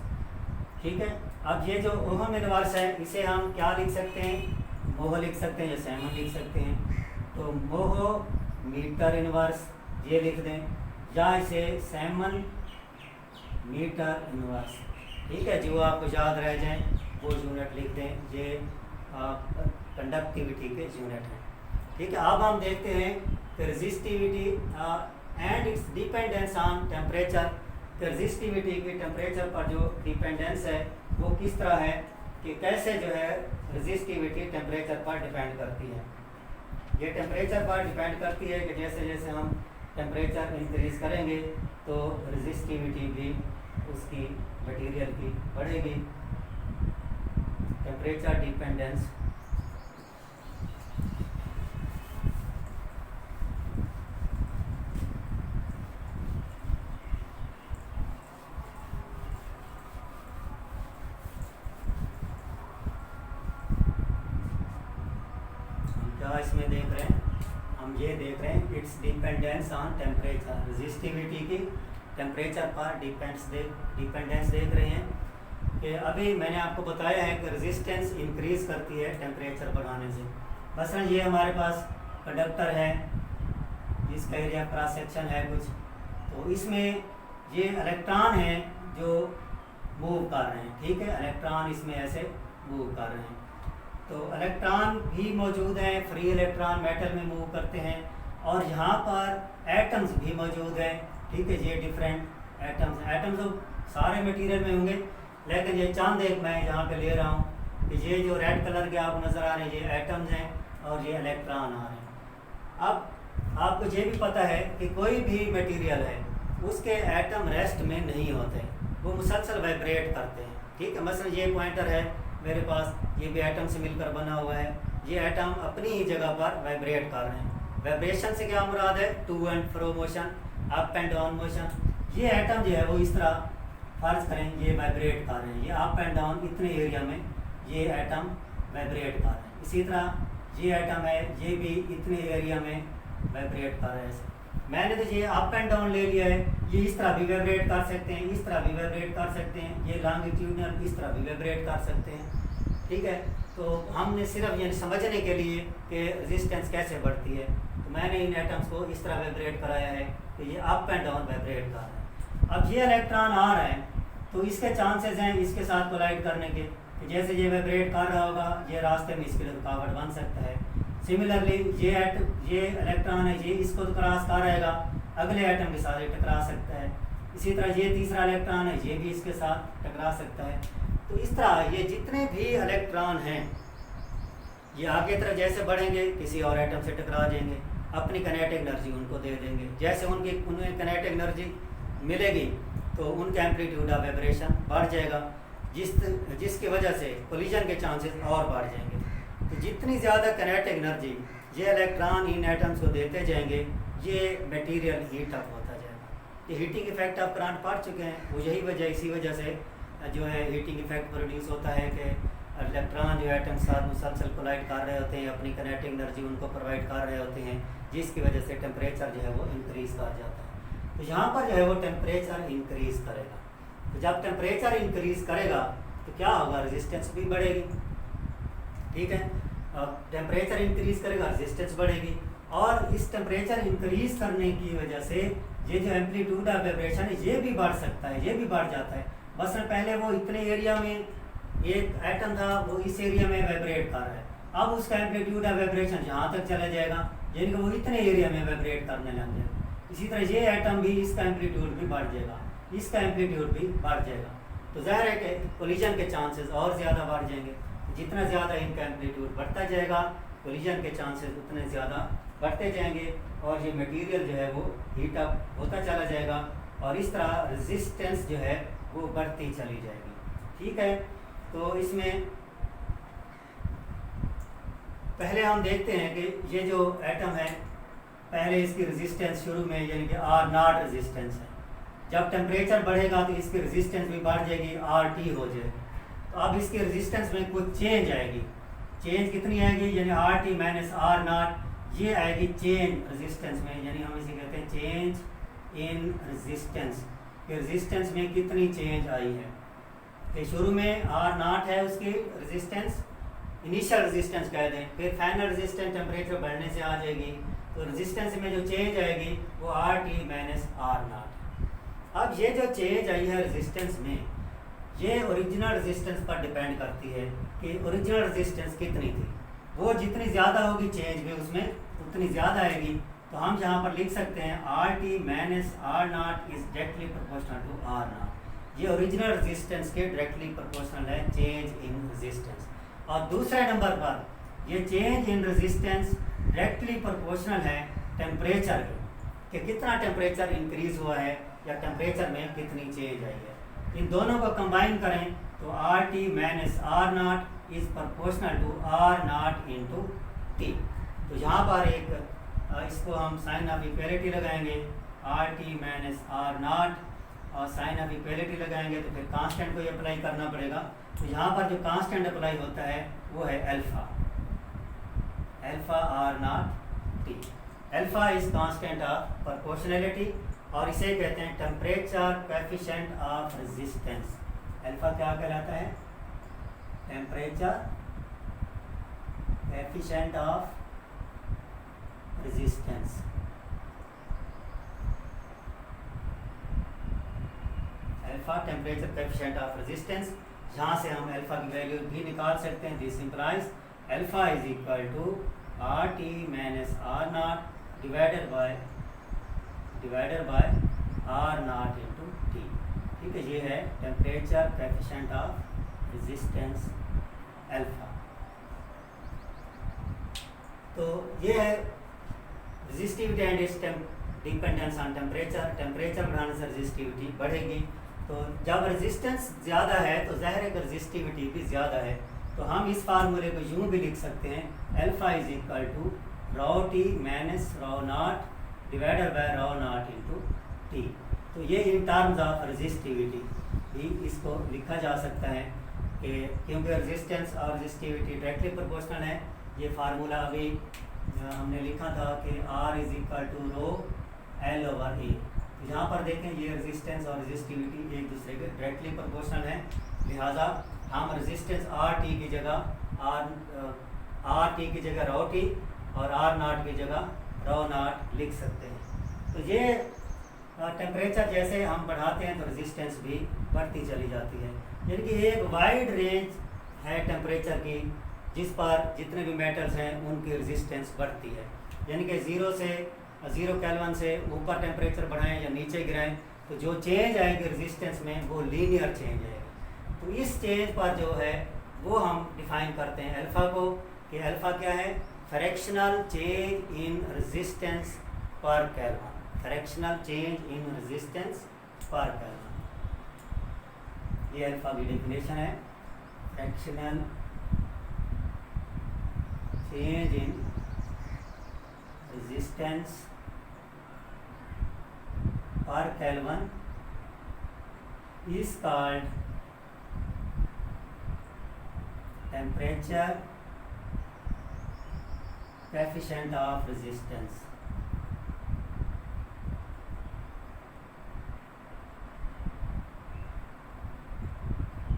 Speaker 1: ठीक है। अब ये जो ओहम इनवर्स है इसे हम क्या लिख सकते हैं, मोहो लिख सकते हैं या सैमन लिख सकते हैं। तो मोहो मीटर इनवर्स ये लिख दें, या इसे सैमन मीटर इनवर्स, ठीक है। जो आपको याद रह जाए वो यूनिट लिख दें, ये कंडक्टिविटी के यूनिट हैं, ठीक है। अब हम देखते हैं कि resistivity and its dependence on temperature, resistivity की टेम्परेचर पर जो डिपेंडेंस है वो किस तरह है, कि कैसे जो है रेजिस्टिविटी टेम्परेचर पर डिपेंड करती है। ये टेम्परेचर पर डिपेंड करती है कि जैसे जैसे हम टेम्परेचर इंक्रीज करेंगे तो रेजिस्टिविटी भी उसकी मटेरियल की बढ़ेगी। टेम्परेचर डिपेंडेंस इसमें देख रहे हैं, हम ये देख रहे हैं it's dependence on temperature, resistivity की टेम्परेचर पर डिपेंडेंस देख रहे हैं कि अभी मैंने आपको बताया है कि रेजिस्टेंस इंक्रीज करती है टेम्परेचर बढ़ाने से। मसलन ये हमारे पास कंडक्टर है, इसका एरिया क्रॉस सेक्शन है कुछ, तो इसमें ये इलेक्ट्रॉन हैं जो मूव कर रहे हैं, ठीक है। इलेक्ट्रॉन इसमें ऐसे मूव कर रहे हैं, तो इलेक्ट्रॉन भी मौजूद हैं, फ्री इलेक्ट्रॉन मेटल में मूव करते हैं, और यहाँ पर एटम्स भी मौजूद हैं, ठीक है। ये डिफरेंट एटम्स तो सारे मटेरियल में होंगे, लेकिन ये चांद एक मैं यहाँ पे ले रहा हूँ कि ये जो रेड कलर के आपको नज़र आ रहे हैं ये एटम्स हैं और ये इलेक्ट्रॉन आ रहे हैं। अब आपको ये भी पता है कि कोई भी मटेरियल है उसके एटम रेस्ट में नहीं होते, वो मुसलसल वाइब्रेट करते हैं, ठीक है। मसलन ये पॉइंटर है मेरे पास, ये भी एटम से मिलकर बना हुआ है, ये एटम अपनी ही जगह पर वाइब्रेट कर रहे हैं। वाइब्रेशन से क्या मुराद है? To and fro motion, up and down motion. ये एटम जो है वो इस तरह फर्ज करें ये वाइब्रेट कर रहे हैं, ये अप एंड डाउन इतने एरिया में ये एटम वाइब्रेट कर रहे हैं। इसी तरह ये एटम है, ये भी इतने एरिया में वाइब्रेट कर रहे हैं। मैंने तो ये अप एंड डाउन ले लिया है, ये इस तरह भी वाइब्रेट कर सकते हैं, इस तरह भी वाइब्रेट कर सकते हैं, ये लॉन्गिट्यूडनल इस तरह भी वाइब्रेट कर सकते हैं। ठीक है, तो हमने सिर्फ ये समझने के लिए कि रेजिस्टेंस कैसे बढ़ती है, तो मैंने इन एटम्स को इस तरह वाइब्रेट कराया है कि ये अप एंड डाउन वाइब्रेट कर रहे हैं। अब ये इलेक्ट्रॉन आ रहा है तो इसके चांसेस हैं इसके साथ कोलाइड करने के, कि जैसे ये वाइब्रेट कर रहा होगा ये रास्ते में इसके लिए रुकावट बन सकता है। सिमिलरली ये इलेक्ट्रॉन है, ये इसको तो क्रॉस कर रहेगा, अगले एटम के साथ ये टकरा सकता है। इसी तरह ये तीसरा इलेक्ट्रॉन है, ये भी इसके साथ टकरा सकता है। तो इस तरह ये जितने भी इलेक्ट्रॉन हैं ये आगे तरफ जैसे बढ़ेंगे किसी और एटम से टकरा जाएंगे, अपनी काइनेटिक एनर्जी उनको दे देंगे। जैसे उन्हें काइनेटिक एनर्जी मिलेगी तो उनका एम्पलीट्यूड ऑफ वाइब्रेशन बढ़ जाएगा, जिसकी वजह से कोलिजन के चांसेस और बढ़ जाएंगे। तो जितनी ज़्यादा काइनेटिक एनर्जी ये इलेक्ट्रॉन इन एटम्स को देते जाएंगे ये मटेरियल हीट अप होता जाएगा। ये हीटिंग इफेक्ट आप करंट पढ़ चुके हैं, वो यही वजह, इसी वजह से जो है हीटिंग इफेक्ट प्रोड्यूस होता है कि इलेक्ट्रॉन जो एटम साथ मुसलसल कोलाइड कर रहे होते हैं, अपनी काइनेटिक एनर्जी उनको प्रोवाइड कर रहे होते हैं, जिसकी वजह से टेम्परेचर जो है वो इंक्रीज़ कर जाता है। तो यहाँ पर जो है वो टेम्परेचर इंक्रीज़ करेगा। तो जब टेम्परेचर इंक्रीज़ करेगा तो क्या होगा? रेजिस्टेंस भी बढ़ेगी। ठीक है, टेम्परेचर इंक्रीज़ करेगा, रेजिस्टेंस बढ़ेगी, और इस टेम्परेचर इंक्रीज़ करने की वजह से ये जो एम्पलीट्यूड ऑफ वाइब्रेशन है ये भी बढ़ सकता है, ये भी बढ़ जाता है। बस पहले वो इतने एरिया में एक एटम था, वो इस एरिया में वाइब्रेट कर रहा है, अब उसका एम्पलीट्यूड ऑफ वाइब्रेशन यहाँ तक चला जाएगा, यानी कि वो इतने एरिया में वाइब्रेट करने लग जाएगा। इसी तरह ये एटम भी, इसका एम्पलीट्यूड भी बढ़ जाएगा, इसका एम्पलीट्यूड भी बढ़ जाएगा। तो ज़ाहिर है कि कोलिजन के चांसेस और ज़्यादा बढ़ जाएंगे। जितना ज़्यादा इनका एम्पलीट्यूड बढ़ता जाएगा कोलिजन के चांसेस उतने ज़्यादा बढ़ते जाएंगे, और ये मटेरियल जो है वो हीट अप होता चला जाएगा, और इस तरह रेजिस्टेंस जो है वो बढ़ती चली जाएगी। ठीक है, तो इसमें पहले हम देखते हैं कि ये जो एटम है पहले इसकी रेजिस्टेंस शुरू में यानी कि R0 रेजिस्टेंस है। जब टेम्परेचर बढ़ेगा तो इसकी रेजिस्टेंस भी बढ़ जाएगी, RT हो जाए। तो अब इसकी रेजिस्टेंस में कुछ चेंज आएगी। चेंज कितनी आएगी? यानी RT माइनस R0 ये आएगी चेंज रेजिस्टेंस में, यानी हम इसे कहते हैं चेंज इन रेजिस्टेंस। कि रेजिस्टेंस में कितनी चेंज आई है। कि शुरू में R0 है उसकी रेजिस्टेंस, इनिशियल रेजिस्टेंस कह दें, फिर फाइनल रेजिस्टेंस टेम्परेचर बढ़ने से आ जाएगी, तो रेजिस्टेंस में जो चेंज आएगी वो RT माइनस R0। अब ये जो चेंज आई है रेजिस्टेंस में, ये ओरिजिनल रेजिस्टेंस पर डिपेंड करती है कि ओरिजिनल रेजिस्टेंस कितनी थी। वो जितनी ज़्यादा होगी चेंज भी उसमें उतनी ज़्यादा आएगी। तो हम यहाँ पर लिख सकते हैं RT minus R0 is directly proportional to R0। ये ओरिजिनल रेजिस्टेंस के डायरेक्टली प्रोपोर्शनल है चेंज इन रेजिस्टेंस। और दूसरे नंबर पर ये change in resistance directly proportional है टेम्परेचर के, कि कितना टेम्परेचर इंक्रीज हुआ है या टेम्परेचर में कितनी चेंज आई है। इन दोनों को कंबाइन करें तो RT minus R0 is proportional to R0 into T। तो यहाँ पर एक इसको हम साइन ऑफ इक्वलिटी लगाएंगे, RT माइनस R0 और साइन ऑफ इक्वलिटी लगाएंगे तो फिर कांस्टेंट को अप्लाई करना पड़ेगा। तो यहाँ पर जो कांस्टेंट अप्लाई होता है वो है alpha, alpha R0 T। Alpha is constant of proportionality और इसे कहते हैं temperature coefficient of resistance. Alpha क्या कहलाता है? Temperature coefficient of resistance. Alpha temperature coefficient of resistance. यहाँ से हम अल्फा की वैल्यू भी निकाल सकते हैं। This implies alpha is equal to RT minus R0 divided by R0 into T। ठीक है, ये है temperature coefficient of resistance alpha. तो ये है resistivity and its dependence on temperature. Temperature बढ़ाने से रेजिस्टिविटी बढ़ेगी। तो जब रेजिस्टेंस ज़्यादा है तो ज़ाहिर है कि रेजिस्टिविटी भी ज़्यादा है। तो हम इस फार्मूले को यूँ भी लिख सकते हैं, alpha is equal to rho t minus rho naught divided by rho naught into T. तो ये इन टर्म्स ऑफ रेजिस्टिविटी भी इसको लिखा जा सकता है कि क्योंकि रेजिस्टेंस और रेजिस्टिविटी डायरेक्टली प्रोपोर्शनल है। ये फार्मूला अभी हमने लिखा था कि R is equal to rho L over A. यहाँ पर देखें ये रेजिस्टेंस और रेजिस्टिविटी एक दूसरे के डायरेक्टली प्रोपोर्शनल है, लिहाजा हम रेजिस्टेंस आर टी की जगह आर टी की जगह रो टी और आर नॉट की जगह रो नॉट लिख सकते हैं। तो ये टेम्परेचर जैसे हम बढ़ाते हैं तो रेजिस्टेंस भी बढ़ती चली जाती है। यानी कि एक वाइड रेंज है टेम्परेचर की जिस पर जितने भी मेटल्स हैं उनकी रेजिस्टेंस बढ़ती है। यानी कि 0 केल्विन से ऊपर टेम्परेचर बढ़ाएं या नीचे गिराएं तो जो चेंज आएगी रेजिस्टेंस में वो लीनियर चेंज आएगी। तो इस चेंज पर जो है वो हम डिफाइन करते हैं अल्फ़ा को, कि अल्फ़ा क्या है, फ्रैक्शनल चेंज इन रेजिस्टेंस पर kelvin. Fractional change in resistance पर केल्विन, ये अल्फ़ा की डेफिनेशन है। Fractional change in resistance per Kelvin is called temperature coefficient of resistance।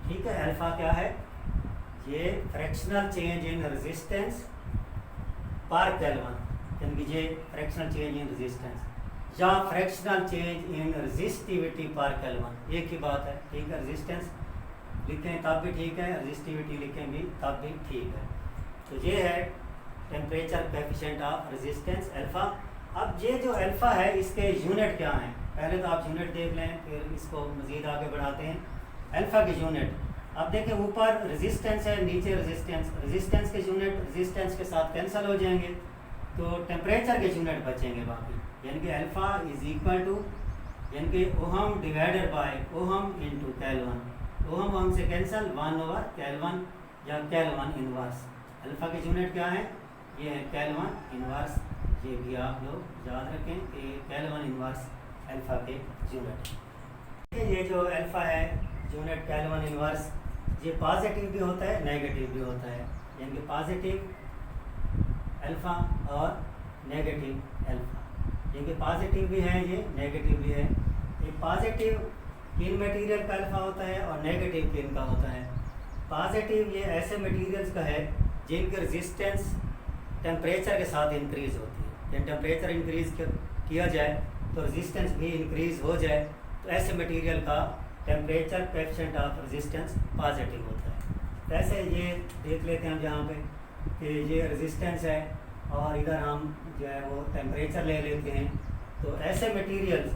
Speaker 1: ठीक है, अल्फा क्या है, ये फ्रैक्शनल चेंज इन रेजिस्टेंस पर केल्विन, यानी ये फ्रैक्शनल चेंज इन रेजिस्टेंस या फ्रैक्शनल चेंज इन रेजिस्टिविटी पर केल्विन, एक ही बात है। ठीक है, रेजिस्टेंस लिखें तब भी ठीक है, रेजिस्टिविटी लिखें भी तब भी ठीक है। तो ये है temperature coefficient of resistance alpha. अब ये जो अल्फ़ा है इसके यूनिट क्या हैं, पहले तो आप यूनिट देख लें फिर इसको मज़ीद आगे बढ़ाते हैं। अल्फ़ा की यूनिट, अब देखें ऊपर रेजिस्टेंस है नीचे रेजिस्टेंस, रेजिस्टेंस के यूनिट रेजिस्टेंस के साथ कैंसिल हो जाएंगे तो टेम्परेचर के यूनिट बचेंगे बाकी, यानी कि अल्फ़ा इज इक्वल टू, यानी कि ohm divided by ohm into kelvin. Ohm से कैंसिल 1 ओवर केल्विन या केल्विन इनवर्स। अल्फ़ा के यूनिट क्या है, ये है केल्विन इनवर्स। ये भी आप लोग याद रखें कि केल्विन इनवर्स अल्फ़ा के यूनिट। ये जो अल्फ़ा है यूनिट केल्विन इनवर्स, ये पॉजिटिव भी होता है नेगेटिव भी होता है, यानी कि पॉजिटिव अल्फ़ा और नेगेटिव अल्फ़ा। ये पॉजिटिव भी है ये नेगेटिव भी है। ये पॉजिटिव किन मटेरियल का अल्फ़ा होता है और नेगेटिव किन का होता है। पॉजिटिव ये ऐसे मटेरियल्स का है जिनकी रेजिस्टेंस टेम्परेचर के साथ इंक्रीज़ होती है। जब टेम्परेचर इंक्रीज़ किया जाए तो रेजिस्टेंस भी इंक्रीज़ हो जाए, तो ऐसे मटेरियल का temperature coefficient of resistance positive होता है। तो ऐसे ये देख लेते हैं हम यहाँ पे कि ये रेजिस्टेंस है और इधर हम जो है वो टेम्परेचर ले लेते हैं। तो ऐसे मटेरियल्स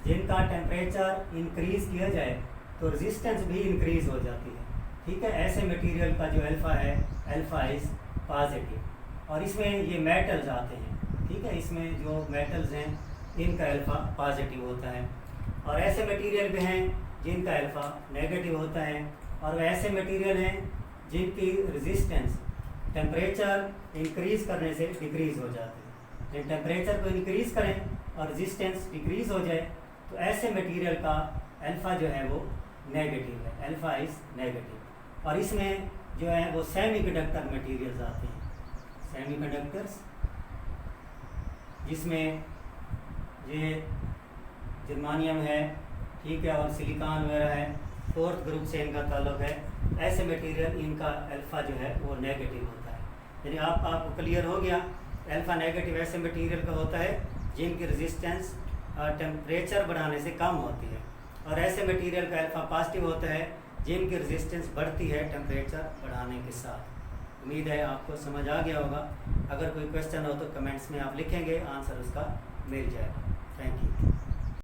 Speaker 1: जिनका टेम्परेचर इंक्रीज़ किया जाए तो रेजिस्टेंस भी इंक्रीज़ हो जाती है। ठीक है, ऐसे मटेरियल का जो अल्फ़ा है अल्फ़ा इज़ पॉजिटिव। और इसमें ये मेटल्स आते हैं, ठीक है, इसमें जो मेटल्स हैं इनका अल्फ़ा पॉजिटिव होता है। और ऐसे मटेरियल भी हैं जिनका अल्फ़ा नेगेटिव होता है, और ऐसे मटेरियल हैं जिनकी रेजिस्टेंस टेम्परेचर इंक्रीज़ करने से डिक्रीज़ हो जाती है। जब टेम्परेचर को इंक्रीज़ करें और रेजिस्टेंस डिक्रीज़ हो जाए तो ऐसे मटेरियल का अल्फ़ा जो है वो नेगेटिव है, अल्फ़ा इज़ नेगेटिव। और इसमें जो है वो सेमीकंडक्टर मटेरियल्स आते हैं, सेमीकंडक्टर्स, जिसमें ये जर्मानियम है, ठीक है, और सिलिकॉन वगैरह है, 4th ग्रुप से इनका ताल्लुक है। ऐसे मटेरियल इनका अल्फ़ा जो है वो नेगेटिव होता है। यानी आपको क्लियर हो गया, अल्फ़ा नेगेटिव ऐसे मटेरियल का होता है जिनकी रेजिस्टेंस टेम्परेचर बढ़ाने से कम होती है, और ऐसे मटेरियल का अल्फ़ा पॉजिटिव होता है जिनकी रेजिस्टेंस बढ़ती है टेम्परेचर बढ़ाने के साथ। उम्मीद है आपको समझ आ गया होगा। अगर कोई क्वेश्चन हो तो कमेंट्स में आप लिखेंगे, आंसर उसका मिल जाएगा। Thank you.